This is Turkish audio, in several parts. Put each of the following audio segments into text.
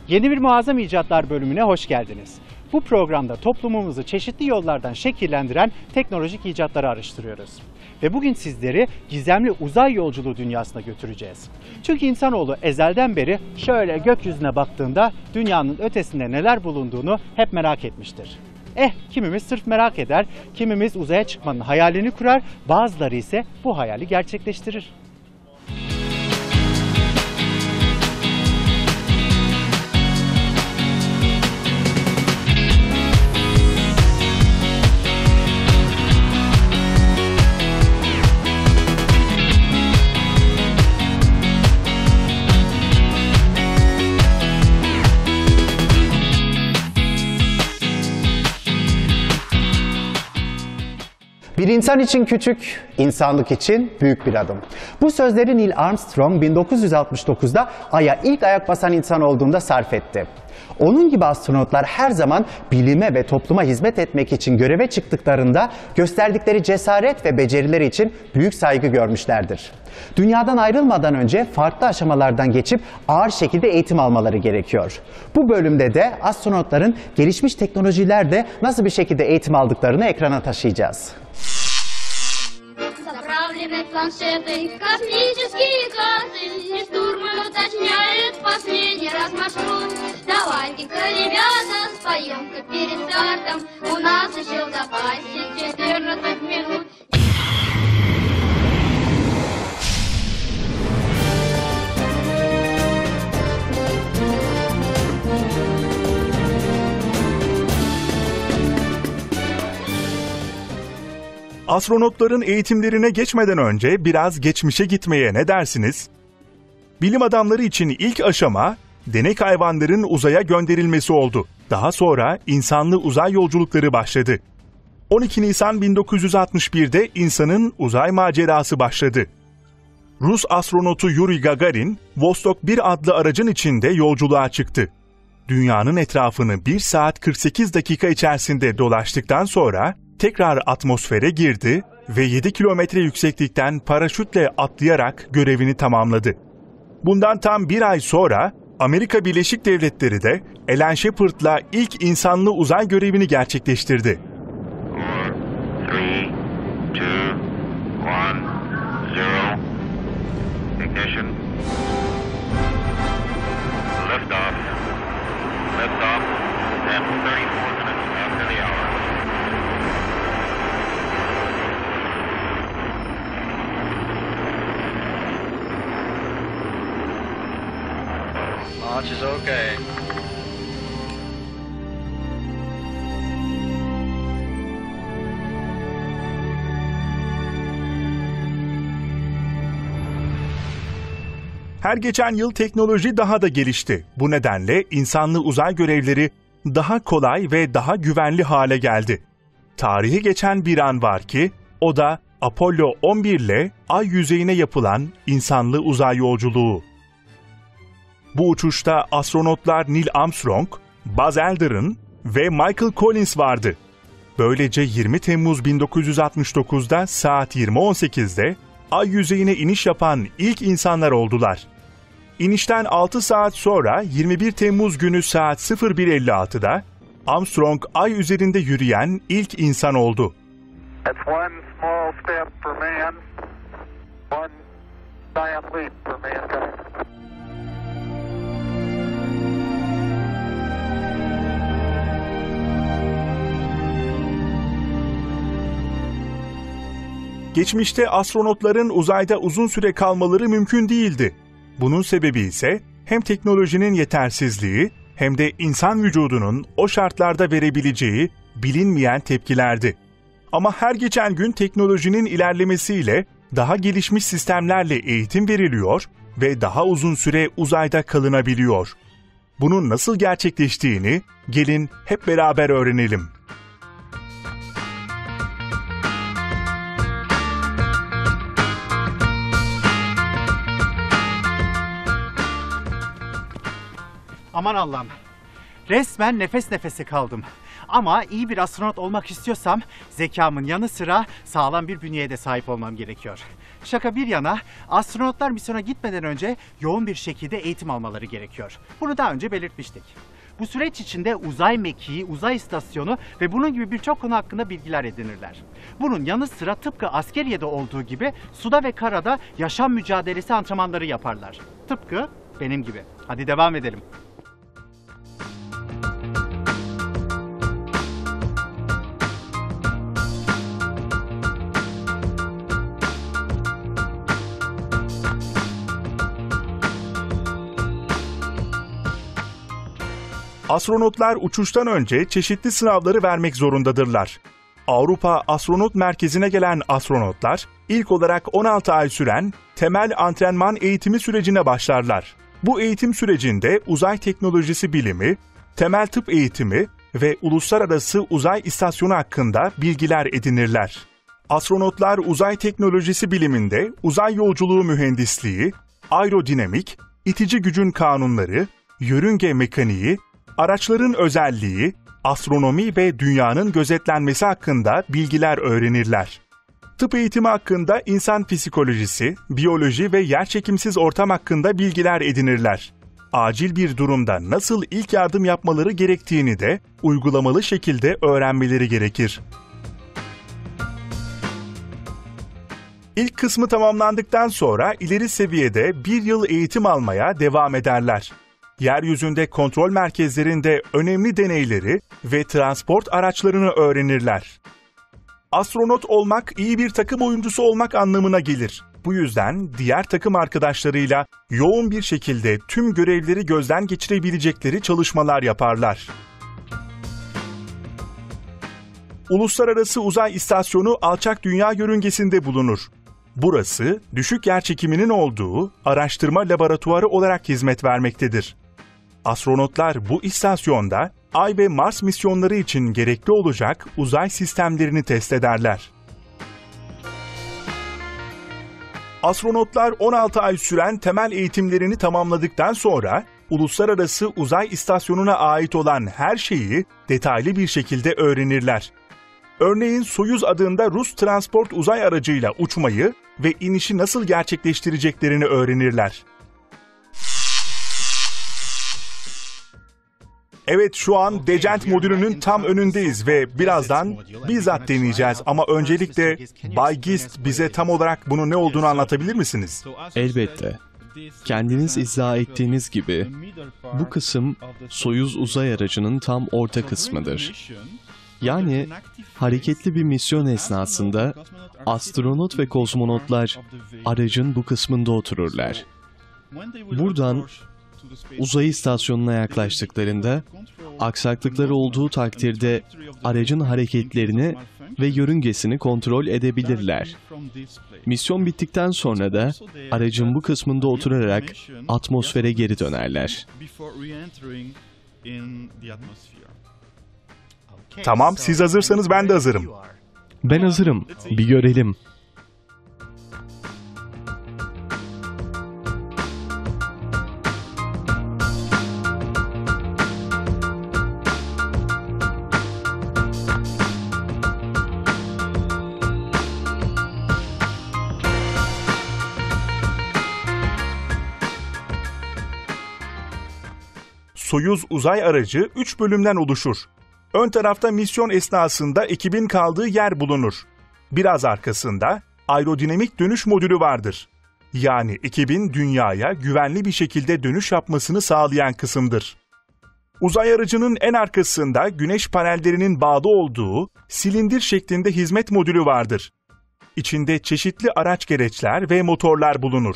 Yeni bir Muazzam İcatlar bölümüne hoş geldiniz. Bu programda toplumumuzu çeşitli yollardan şekillendiren teknolojik icatları araştırıyoruz. Ve bugün sizleri gizemli uzay yolculuğu dünyasına götüreceğiz. Çünkü insanoğlu ezelden beri şöyle gökyüzüne baktığında dünyanın ötesinde neler bulunduğunu hep merak etmiştir. Kimimiz sırf merak eder, kimimiz uzaya çıkmanın hayalini kurar, bazıları ise bu hayali gerçekleştirir. Bir insan için küçük, insanlık için büyük bir adım. Bu sözleri Neil Armstrong 1969'da Ay'a ilk ayak basan insan olduğunda sarf etti. Onun gibi astronotlar her zaman bilime ve topluma hizmet etmek için göreve çıktıklarında gösterdikleri cesaret ve becerileri için büyük saygı görmüşlerdir. Dünyadan ayrılmadan önce farklı aşamalardan geçip ağır şekilde eğitim almaları gerekiyor. Bu bölümde de astronotların gelişmiş teknolojilerle nasıl bir şekilde eğitim aldıklarını ekrana taşıyacağız. Заправлены планшеты, космические карты, и штурман уточняет последний раз маршрут. Давайте-ка, ребята, споем-ка перед стартом, у нас еще в запасе 14 минут. Astronotların eğitimlerine geçmeden önce biraz geçmişe gitmeye ne dersiniz? Bilim adamları için ilk aşama, denek hayvanların uzaya gönderilmesi oldu. Daha sonra insanlı uzay yolculukları başladı. 12 Nisan 1961'de insanın uzay macerası başladı. Rus astronotu Yuri Gagarin, Vostok 1 adlı aracın içinde yolculuğa çıktı. Dünyanın etrafını 1 saat 48 dakika içerisinde dolaştıktan sonra tekrar atmosfere girdi ve 7 kilometre yükseklikten paraşütle atlayarak görevini tamamladı. Bundan tam 1 ay sonra Amerika Birleşik Devletleri de Alan Shepard'la ilk insanlı uzay görevini gerçekleştirdi. 4, 3, 2, 1, 0, ignition, liftoff, and 34 minutes after the hour. Launch is okay. Her geçen yıl teknoloji daha da gelişti. Bu nedenle insanlı uzay görevleri daha kolay ve daha güvenli hale geldi. Tarihi geçen bir an var ki, o da Apollo 11 ile Ay yüzeyine yapılan insanlı uzay yolculuğu. Bu uçuşta astronotlar Neil Armstrong, Buzz Aldrin ve Michael Collins vardı. Böylece 20 Temmuz 1969'da saat 20.18'de Ay yüzeyine iniş yapan ilk insanlar oldular. İnişten 6 saat sonra 21 Temmuz günü saat 01.56'da Armstrong Ay üzerinde yürüyen ilk insan oldu. That's one small step for man, one giant leap for mankind. Geçmişte astronotların uzayda uzun süre kalmaları mümkün değildi. Bunun sebebi ise hem teknolojinin yetersizliği hem de insan vücudunun o şartlarda verebileceği bilinmeyen tepkilerdi. Ama her geçen gün teknolojinin ilerlemesiyle daha gelişmiş sistemlerle eğitim veriliyor ve daha uzun süre uzayda kalınabiliyor. Bunun nasıl gerçekleştiğini gelin hep beraber öğrenelim. Aman Allah'ım. Resmen nefes nefese kaldım. Ama iyi bir astronot olmak istiyorsam zekamın yanı sıra sağlam bir bünyeye de sahip olmam gerekiyor. Şaka bir yana, astronotlar misyona gitmeden önce yoğun bir şekilde eğitim almaları gerekiyor. Bunu daha önce belirtmiştik. Bu süreç içinde uzay mekiği, uzay istasyonu ve bunun gibi birçok konu hakkında bilgiler edinirler. Bunun yanı sıra tıpkı askeriyede olduğu gibi suda ve karada yaşam mücadelesi antrenmanları yaparlar. Tıpkı benim gibi. Hadi devam edelim. Astronotlar uçuştan önce çeşitli sınavları vermek zorundadırlar. Avrupa Astronot Merkezi'ne gelen astronotlar ilk olarak 16 ay süren temel antrenman eğitimi sürecine başlarlar. Bu eğitim sürecinde uzay teknolojisi bilimi, temel tıp eğitimi ve uluslararası uzay istasyonu hakkında bilgiler edinirler. Astronotlar uzay teknolojisi biliminde uzay yolculuğu mühendisliği, aerodinamik, itici gücün kanunları, yörünge mekaniği, araçların özelliği, astronomi ve dünyanın gözetlenmesi hakkında bilgiler öğrenirler. Tıp eğitimi hakkında insan psikolojisi, biyoloji ve yerçekimsiz ortam hakkında bilgiler edinirler. Acil bir durumda nasıl ilk yardım yapmaları gerektiğini de uygulamalı şekilde öğrenmeleri gerekir. İlk kısmı tamamlandıktan sonra ileri seviyede bir yıl eğitim almaya devam ederler. Yeryüzünde kontrol merkezlerinde önemli deneyleri ve transport araçlarını öğrenirler. Astronot olmak iyi bir takım oyuncusu olmak anlamına gelir. Bu yüzden diğer takım arkadaşlarıyla yoğun bir şekilde tüm görevleri gözden geçirebilecekleri çalışmalar yaparlar. Uluslararası Uzay İstasyonu alçak dünya yörüngesinde bulunur. Burası, düşük yerçekiminin olduğu araştırma laboratuvarı olarak hizmet vermektedir. Astronotlar bu istasyonda Ay ve Mars misyonları için gerekli olacak uzay sistemlerini test ederler. Astronotlar 16 ay süren temel eğitimlerini tamamladıktan sonra Uluslararası Uzay İstasyonu'na ait olan her şeyi detaylı bir şekilde öğrenirler. Örneğin Soyuz adında Rus transport uzay aracıyla uçmayı ve inişi nasıl gerçekleştireceklerini öğrenirler. Evet, şu an Decent modülünün tam önündeyiz ve birazdan bizzat deneyeceğiz ama öncelikle Bay Gist bize tam olarak bunun ne olduğunu anlatabilir misiniz? Elbette. Kendiniz izah ettiğiniz gibi bu kısım Soyuz uzay aracının tam orta kısmıdır. Yani hareketli bir misyon esnasında astronot ve kozmonotlar aracın bu kısmında otururlar. Buradan uzay istasyonuna yaklaştıklarında aksaklıkları olduğu takdirde aracın hareketlerini ve yörüngesini kontrol edebilirler. Misyon bittikten sonra da aracın bu kısmında oturarak atmosfere geri dönerler. Tamam, siz hazırsanız ben de hazırım. Ben hazırım. Bir görelim. Soyuz uzay aracı 3 bölümden oluşur. Ön tarafta misyon esnasında ekibin kaldığı yer bulunur. Biraz arkasında aerodinamik dönüş modülü vardır. Yani ekibin dünyaya güvenli bir şekilde dönüş yapmasını sağlayan kısımdır. Uzay aracının en arkasında güneş panellerinin bağlı olduğu silindir şeklinde hizmet modülü vardır. İçinde çeşitli araç gereçler ve motorlar bulunur.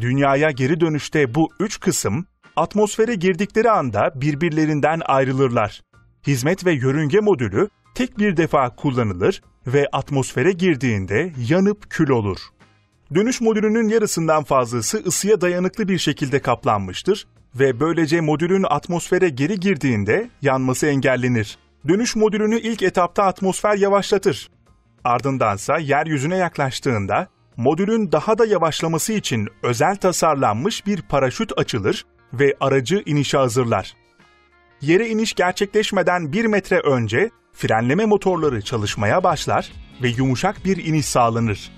Dünyaya geri dönüşte bu 3 kısım atmosfere girdikleri anda birbirlerinden ayrılırlar. Hizmet ve yörünge modülü tek bir defa kullanılır ve atmosfere girdiğinde yanıp kül olur. Dönüş modülünün yarısından fazlası ısıya dayanıklı bir şekilde kaplanmıştır ve böylece modülün atmosfere geri girdiğinde yanması engellenir. Dönüş modülünü ilk etapta atmosfer yavaşlatır. Ardındansa yeryüzüne yaklaştığında modülün daha da yavaşlaması için özel tasarlanmış bir paraşüt açılır ve aracı inişe hazırlar. Yere iniş gerçekleşmeden 1 metre önce frenleme motorları çalışmaya başlar ve yumuşak bir iniş sağlanır.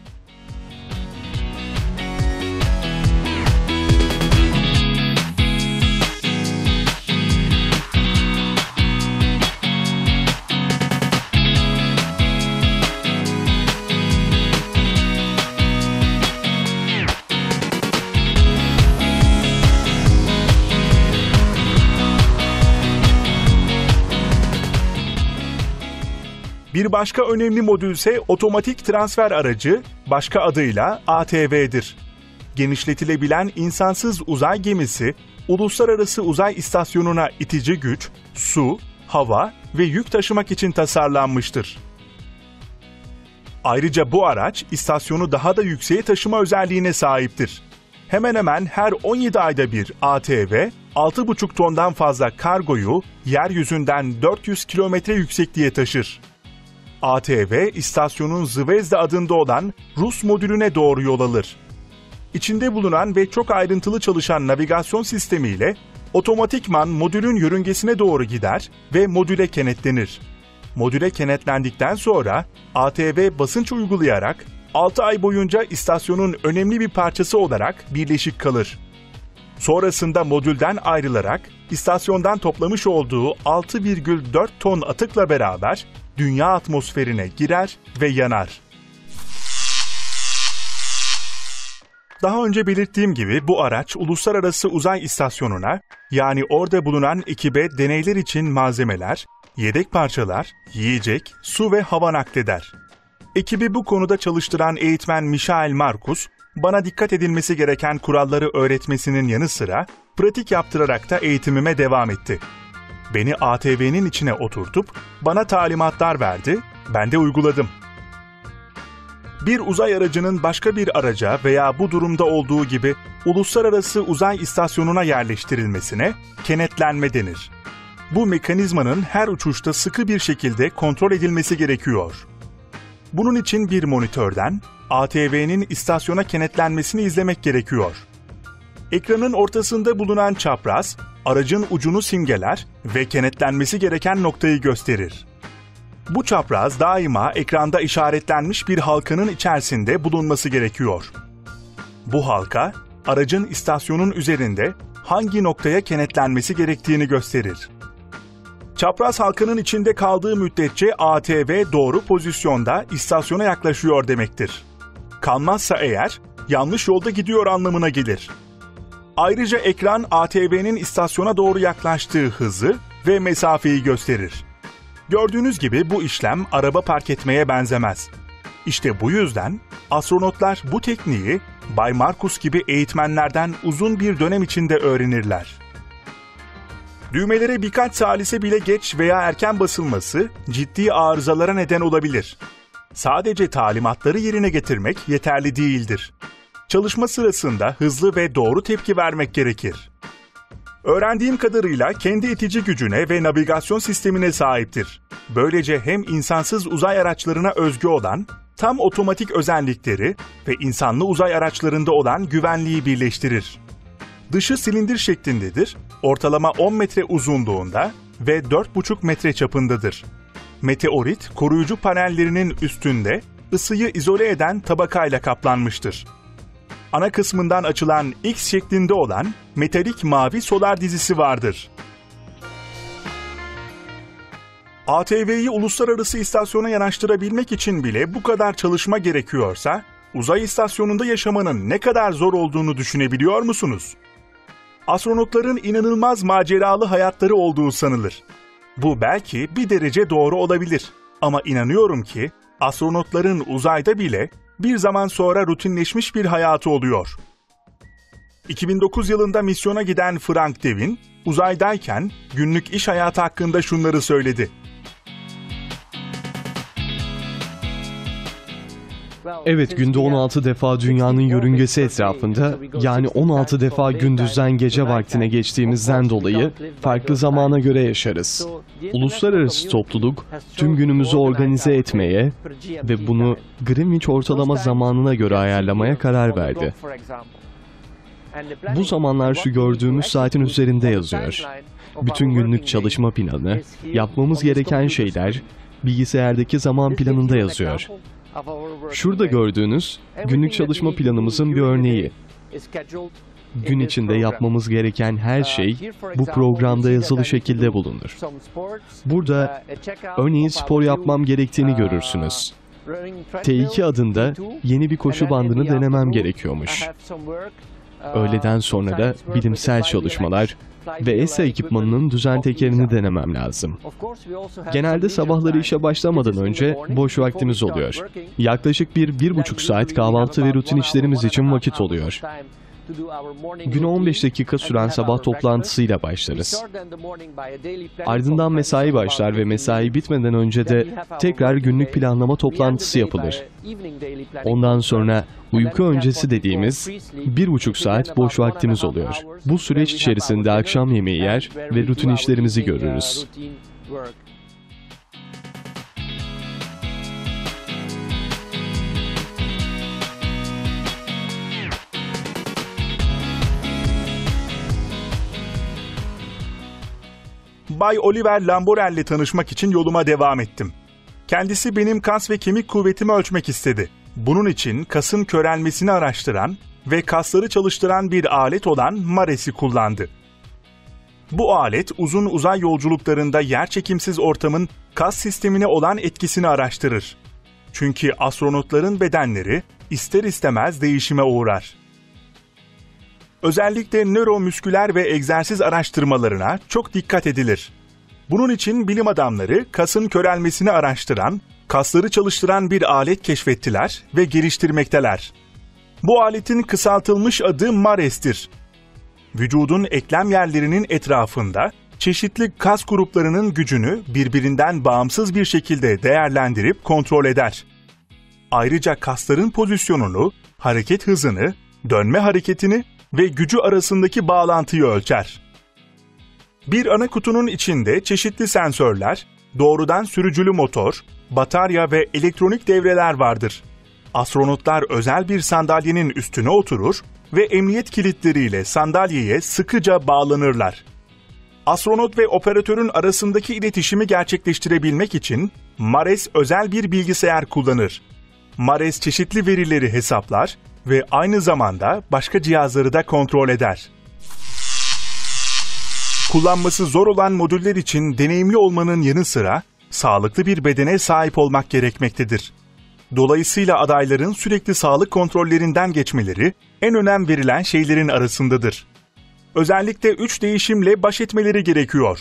Bir başka önemli modül ise otomatik transfer aracı, başka adıyla ATV'dir. Genişletilebilen insansız uzay gemisi, Uluslararası Uzay İstasyonu'na itici güç, su, hava ve yük taşımak için tasarlanmıştır. Ayrıca bu araç istasyonu daha da yükseğe taşıma özelliğine sahiptir. Hemen hemen her 17 ayda bir ATV, 6,5 tondan fazla kargoyu yeryüzünden 400 kilometre yüksekliğe taşır. ATV, istasyonun Zvezda adında olan Rus modülüne doğru yol alır. İçinde bulunan ve çok ayrıntılı çalışan navigasyon sistemiyle otomatikman modülün yörüngesine doğru gider ve modüle kenetlenir. Modüle kenetlendikten sonra ATV basınç uygulayarak 6 ay boyunca istasyonun önemli bir parçası olarak birleşik kalır. Sonrasında modülden ayrılarak istasyondan toplamış olduğu 6,4 ton atıkla beraber dünya atmosferine girer ve yanar. Daha önce belirttiğim gibi bu araç Uluslararası Uzay İstasyonu'na, yani orada bulunan ekibe deneyler için malzemeler, yedek parçalar, yiyecek, su ve hava nakleder. Ekibi bu konuda çalıştıran eğitmen Michael Marcus, bana dikkat edilmesi gereken kuralları öğretmesinin yanı sıra pratik yaptırarak da eğitimime devam etti. Beni ATV'nin içine oturtup bana talimatlar verdi, ben de uyguladım. Bir uzay aracının başka bir araca veya bu durumda olduğu gibi Uluslararası Uzay İstasyonu'na yerleştirilmesine kenetlenme denir. Bu mekanizmanın her uçuşta sıkı bir şekilde kontrol edilmesi gerekiyor. Bunun için bir monitörden ATV'nin istasyona kenetlenmesini izlemek gerekiyor. Ekranın ortasında bulunan çapraz, aracın ucunu simgeler ve kenetlenmesi gereken noktayı gösterir. Bu çapraz daima ekranda işaretlenmiş bir halkanın içerisinde bulunması gerekiyor. Bu halka, aracın istasyonun üzerinde hangi noktaya kenetlenmesi gerektiğini gösterir. Çapraz halkanın içinde kaldığı müddetçe ATV doğru pozisyonda istasyona yaklaşıyor demektir. Kalmazsa eğer, yanlış yolda gidiyor anlamına gelir. Ayrıca ekran ATV'nin istasyona doğru yaklaştığı hızı ve mesafeyi gösterir. Gördüğünüz gibi bu işlem araba park etmeye benzemez. İşte bu yüzden astronotlar bu tekniği Bay Marcus gibi eğitmenlerden uzun bir dönem içinde öğrenirler. Düğmelere birkaç salise bile geç veya erken basılması ciddi arızalara neden olabilir. Sadece talimatları yerine getirmek yeterli değildir. Çalışma sırasında hızlı ve doğru tepki vermek gerekir. Öğrendiğim kadarıyla kendi itici gücüne ve navigasyon sistemine sahiptir. Böylece hem insansız uzay araçlarına özgü olan tam otomatik özellikleri ve insanlı uzay araçlarında olan güvenliği birleştirir. Dışı silindir şeklindedir, ortalama 10 metre uzunluğunda ve 4,5 metre çapındadır. Meteorit, koruyucu panellerinin üstünde ısıyı izole eden tabakayla kaplanmıştır. Ana kısmından açılan X şeklinde olan metalik mavi solar dizisi vardır. ATV'yi uluslararası istasyona yanaştırabilmek için bile bu kadar çalışma gerekiyorsa, uzay istasyonunda yaşamanın ne kadar zor olduğunu düşünebiliyor musunuz? Astronotların inanılmaz maceralı hayatları olduğu sanılır. Bu belki bir derece doğru olabilir. Ama inanıyorum ki astronotların uzayda bile bir zaman sonra rutinleşmiş bir hayatı oluyor. 2009 yılında misyona giden Frank Devin, uzaydayken günlük iş hayatı hakkında şunları söyledi. Evet, günde 16 defa dünyanın yörüngesi etrafında, yani 16 defa gündüzden gece vaktine geçtiğimizden dolayı farklı zamana göre yaşarız. Uluslararası topluluk tüm günümüzü organize etmeye ve bunu Greenwich ortalama zamanına göre ayarlamaya karar verdi. Bu zamanlar şu gördüğümüz saatin üzerinde yazıyor. Bütün günlük çalışma planı, yapmamız gereken şeyler bilgisayardaki zaman planında yazıyor. Şurada gördüğünüz günlük çalışma planımızın bir örneği. Gün içinde yapmamız gereken her şey bu programda yazılı şekilde bulunur. Burada örneğin spor yapmam gerektiğini görürsünüz. T2 adında yeni bir koşu bandını denemem gerekiyormuş. Öğleden sonra da bilimsel çalışmalar ve ESA ekipmanının düzen tekerini denemem lazım. Genelde sabahları işe başlamadan önce boş vaktimiz oluyor. Yaklaşık 1-1,5 saat kahvaltı ve rutin işlerimiz için vakit oluyor. Güne 15 dakika süren sabah toplantısıyla başlarız. Ardından mesai başlar ve mesai bitmeden önce de tekrar günlük planlama toplantısı yapılır. Ondan sonra uyku öncesi dediğimiz 1,5 saat boş vaktimiz oluyor. Bu süreç içerisinde akşam yemeği yer ve rutin işlerimizi görürüz. Bay Oliver Lamborel'le tanışmak için yoluma devam ettim. Kendisi benim kas ve kemik kuvvetimi ölçmek istedi. Bunun için kasın körelmesini araştıran ve kasları çalıştıran bir alet olan MARES'i kullandı. Bu alet uzun uzay yolculuklarında yerçekimsiz ortamın kas sistemine olan etkisini araştırır. Çünkü astronotların bedenleri ister istemez değişime uğrar. Özellikle nöromüsküler ve egzersiz araştırmalarına çok dikkat edilir. Bunun için bilim adamları kasın körelmesini araştıran, kasları çalıştıran bir alet keşfettiler ve geliştirmekteler. Bu aletin kısaltılmış adı MARES'tir. Vücudun eklem yerlerinin etrafında çeşitli kas gruplarının gücünü birbirinden bağımsız bir şekilde değerlendirip kontrol eder. Ayrıca kasların pozisyonunu, hareket hızını, dönme hareketini ve gücü arasındaki bağlantıyı ölçer. Bir ana kutunun içinde çeşitli sensörler, doğrudan sürücülü motor, batarya ve elektronik devreler vardır. Astronotlar özel bir sandalyenin üstüne oturur ve emniyet kilitleriyle sandalyeye sıkıca bağlanırlar. Astronot ve operatörün arasındaki iletişimi gerçekleştirebilmek için MARES özel bir bilgisayar kullanır. MARES çeşitli verileri hesaplar ve aynı zamanda başka cihazları da kontrol eder. Kullanması zor olan modüller için deneyimli olmanın yanı sıra sağlıklı bir bedene sahip olmak gerekmektedir. Dolayısıyla adayların sürekli sağlık kontrollerinden geçmeleri en önem verilen şeylerin arasındadır. Özellikle 3 değişimle baş etmeleri gerekiyor: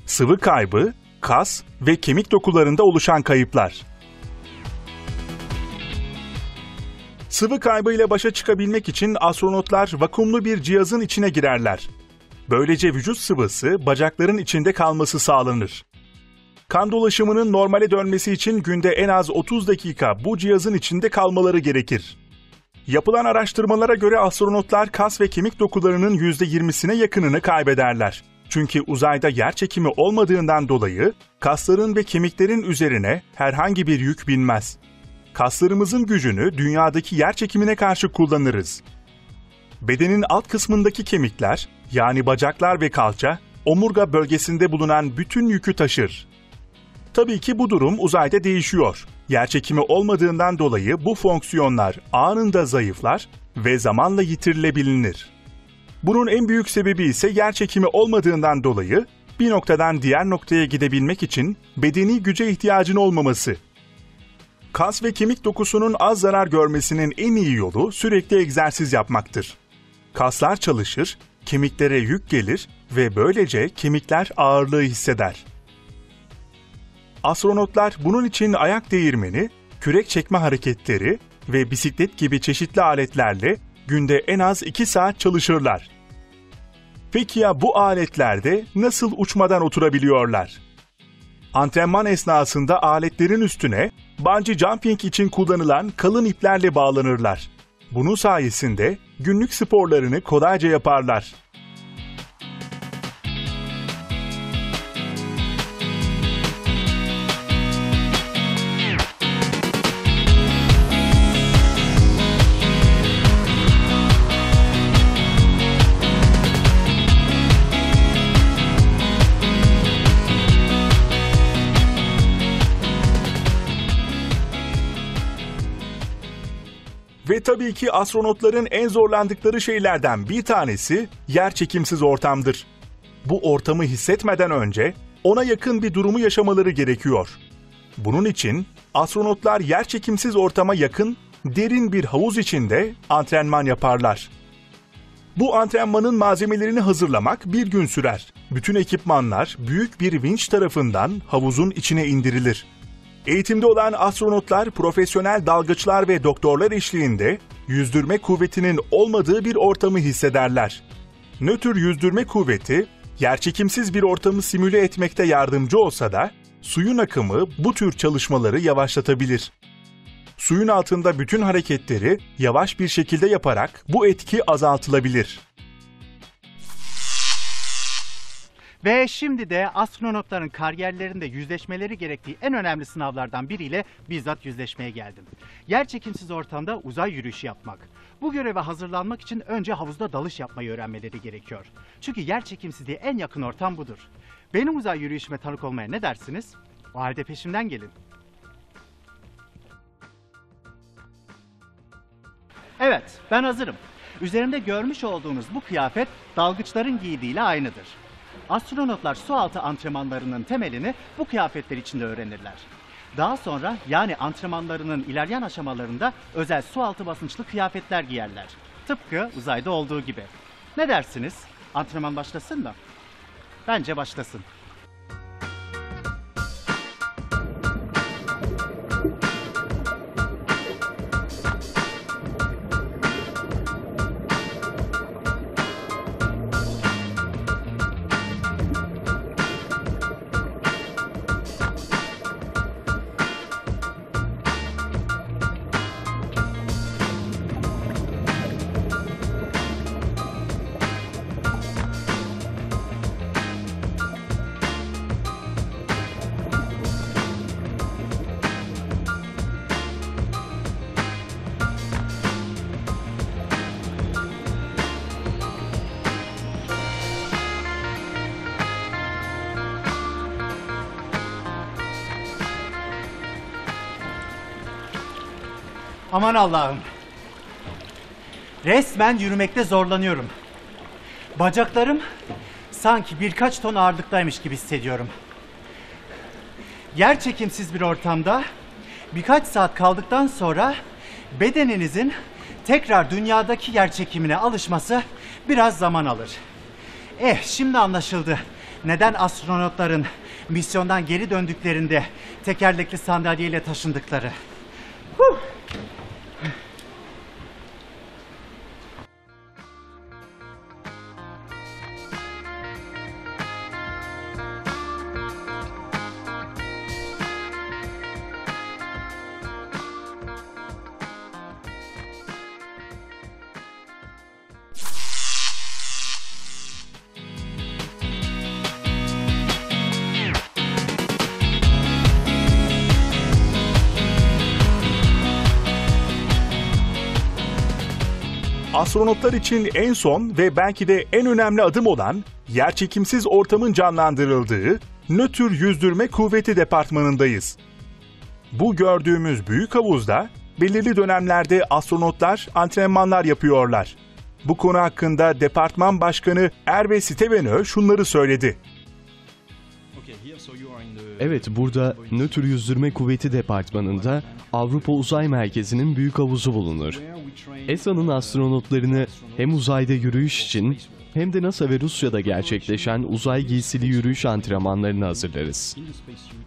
sıvı kaybı, kas ve kemik dokularında oluşan kayıplar. Sıvı kaybıyla başa çıkabilmek için astronotlar vakumlu bir cihazın içine girerler. Böylece vücut sıvısı bacakların içinde kalması sağlanır. Kan dolaşımının normale dönmesi için günde en az 30 dakika bu cihazın içinde kalmaları gerekir. Yapılan araştırmalara göre astronotlar kas ve kemik dokularının %20'sine yakınını kaybederler. Çünkü uzayda yerçekimi olmadığından dolayı kasların ve kemiklerin üzerine herhangi bir yük binmez. Kaslarımızın gücünü dünyadaki yerçekimine karşı kullanırız. Bedenin alt kısmındaki kemikler, yani bacaklar ve kalça, omurga bölgesinde bulunan bütün yükü taşır. Tabii ki bu durum uzayda değişiyor. Yerçekimi olmadığından dolayı bu fonksiyonlar anında zayıflar ve zamanla yitirilebilir. Bunun en büyük sebebi ise yerçekimi olmadığından dolayı bir noktadan diğer noktaya gidebilmek için bedeni güce ihtiyacın olmaması. Kas ve kemik dokusunun az zarar görmesinin en iyi yolu sürekli egzersiz yapmaktır. Kaslar çalışır, kemiklere yük gelir ve böylece kemikler ağırlığı hisseder. Astronotlar bunun için ayak değirmeni, kürek çekme hareketleri ve bisiklet gibi çeşitli aletlerle günde en az 2 saat çalışırlar. Peki ya bu aletlerde nasıl uçmadan oturabiliyorlar? Antrenman esnasında aletlerin üstüne bungee jumping için kullanılan kalın iplerle bağlanırlar. Bunun sayesinde günlük sporlarını kolayca yaparlar. Ve tabii ki astronotların en zorlandıkları şeylerden bir tanesi yerçekimsiz ortamdır. Bu ortamı hissetmeden önce ona yakın bir durumu yaşamaları gerekiyor. Bunun için astronotlar yerçekimsiz ortama yakın, derin bir havuz içinde antrenman yaparlar. Bu antrenmanın malzemelerini hazırlamak bir gün sürer. Bütün ekipmanlar büyük bir vinç tarafından havuzun içine indirilir. Eğitimde olan astronotlar, profesyonel dalgıçlar ve doktorlar eşliğinde yüzdürme kuvvetinin olmadığı bir ortamı hissederler. Nötr yüzdürme kuvveti, yerçekimsiz bir ortamı simüle etmekte yardımcı olsa da, suyun akımı bu tür çalışmaları yavaşlatabilir. Suyun altında bütün hareketleri yavaş bir şekilde yaparak bu etki azaltılabilir. Ve şimdi de astronotların kariyerlerinde yüzleşmeleri gerektiği en önemli sınavlardan biriyle bizzat yüzleşmeye geldim. Yerçekimsiz ortamda uzay yürüyüşü yapmak. Bu göreve hazırlanmak için önce havuzda dalış yapmayı öğrenmeleri gerekiyor. Çünkü yerçekimsizliğe en yakın ortam budur. Benim uzay yürüyüşüme tanık olmaya ne dersiniz? O halde peşimden gelin. Evet, ben hazırım. Üzerimde görmüş olduğunuz bu kıyafet dalgıçların giydiğiyle aynıdır. Astronotlar sualtı antrenmanlarının temelini bu kıyafetler içinde öğrenirler. Daha sonra yani antrenmanlarının ilerleyen aşamalarında özel sualtı basınçlı kıyafetler giyerler. Tıpkı uzayda olduğu gibi. Ne dersiniz? Antrenman başlasın mı? Bence başlasın. Aman Allah'ım. Resmen yürümekte zorlanıyorum. Bacaklarım sanki birkaç ton ağırlıktaymış gibi hissediyorum. Yerçekimsiz bir ortamda birkaç saat kaldıktan sonra bedeninizin tekrar dünyadaki yerçekimine alışması biraz zaman alır. Şimdi anlaşıldı. Neden astronotların misyondan geri döndüklerinde tekerlekli sandalyeyle taşındıkları. Astronotlar için en son ve belki de en önemli adım olan yerçekimsiz ortamın canlandırıldığı nötr yüzdürme kuvveti departmanındayız. Bu gördüğümüz büyük havuzda belirli dönemlerde astronotlar antrenmanlar yapıyorlar. Bu konu hakkında departman başkanı Erve Stevenö şunları söyledi. Evet, burada nötr yüzdürme kuvveti departmanında Avrupa Uzay Merkezi'nin büyük havuzu bulunur. ESA'nın astronotlarını hem uzayda yürüyüş için hem de NASA ve Rusya'da gerçekleşen uzay giysili yürüyüş antrenmanlarını hazırlarız.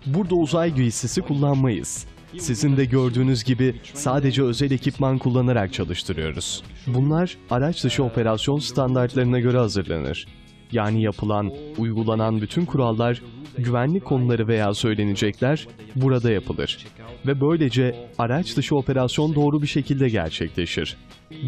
Burada uzay giysisi kullanmayız. Sizin de gördüğünüz gibi sadece özel ekipman kullanarak çalıştırıyoruz. Bunlar araç dışı operasyon standartlarına göre hazırlanır. Yani yapılan, uygulanan bütün kurallar, güvenlik konuları veya söylenecekler burada yapılır. Ve böylece araç dışı operasyon doğru bir şekilde gerçekleşir.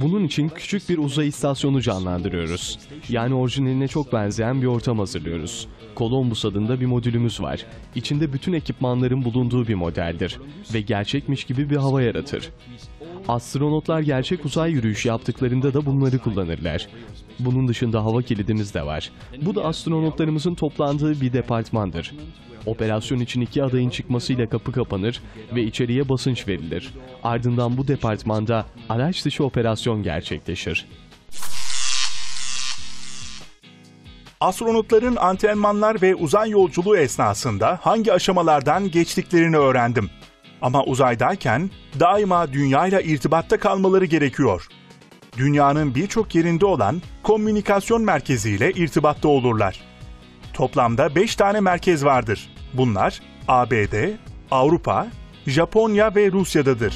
Bunun için küçük bir uzay istasyonu canlandırıyoruz. Yani orijinaline çok benzeyen bir ortam hazırlıyoruz. Columbus adında bir modülümüz var. İçinde bütün ekipmanların bulunduğu bir modeldir. Ve gerçekmiş gibi bir hava yaratır. Astronotlar gerçek uzay yürüyüşü yaptıklarında da bunları kullanırlar. Bunun dışında hava kilidimiz de var. Bu da astronotlarımızın toplandığı bir departmandır. Operasyon için 2 adayın çıkmasıyla kapı kapanır ve içeriye basınç verilir. Ardından bu departmanda araç dışı operasyon gerçekleşir. Astronotların antrenmanlar ve uzay yolculuğu esnasında hangi aşamalardan geçtiklerini öğrendim. Ama uzaydayken daima dünyayla irtibatta kalmaları gerekiyor. Dünyanın birçok yerinde olan komünikasyon merkeziyle irtibatta olurlar. Toplamda 5 tane merkez vardır. Bunlar ABD, Avrupa, Japonya ve Rusya'dadır.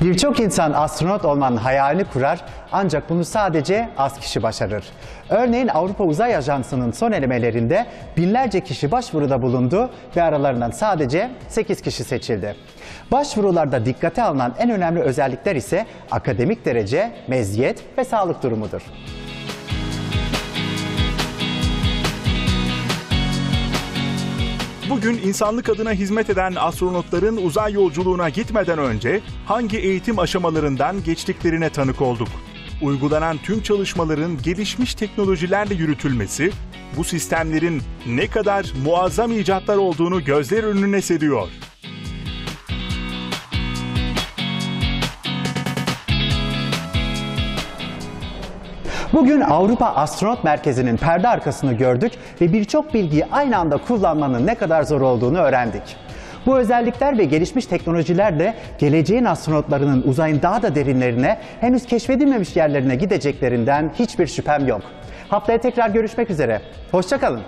Birçok insan astronot olmanın hayalini kurar ancak bunu sadece az kişi başarır. Örneğin Avrupa Uzay Ajansı'nın son elemelerinde binlerce kişi başvuruda bulundu ve aralarından sadece 8 kişi seçildi. Başvurularda dikkate alınan en önemli özellikler ise akademik derece, meziyet ve sağlık durumudur. Bugün insanlık adına hizmet eden astronotların uzay yolculuğuna gitmeden önce hangi eğitim aşamalarından geçtiklerine tanık olduk. Uygulanan tüm çalışmaların gelişmiş teknolojilerle yürütülmesi, bu sistemlerin ne kadar muazzam icatlar olduğunu gözler önüne seriyor. Bugün Avrupa Astronot Merkezi'nin perde arkasını gördük ve birçok bilgiyi aynı anda kullanmanın ne kadar zor olduğunu öğrendik. Bu özellikler ve gelişmiş teknolojilerle geleceğin astronotlarının uzayın daha da derinlerine, henüz keşfedilmemiş yerlerine gideceklerinden hiçbir şüphem yok. Haftaya tekrar görüşmek üzere. Hoşça kalın.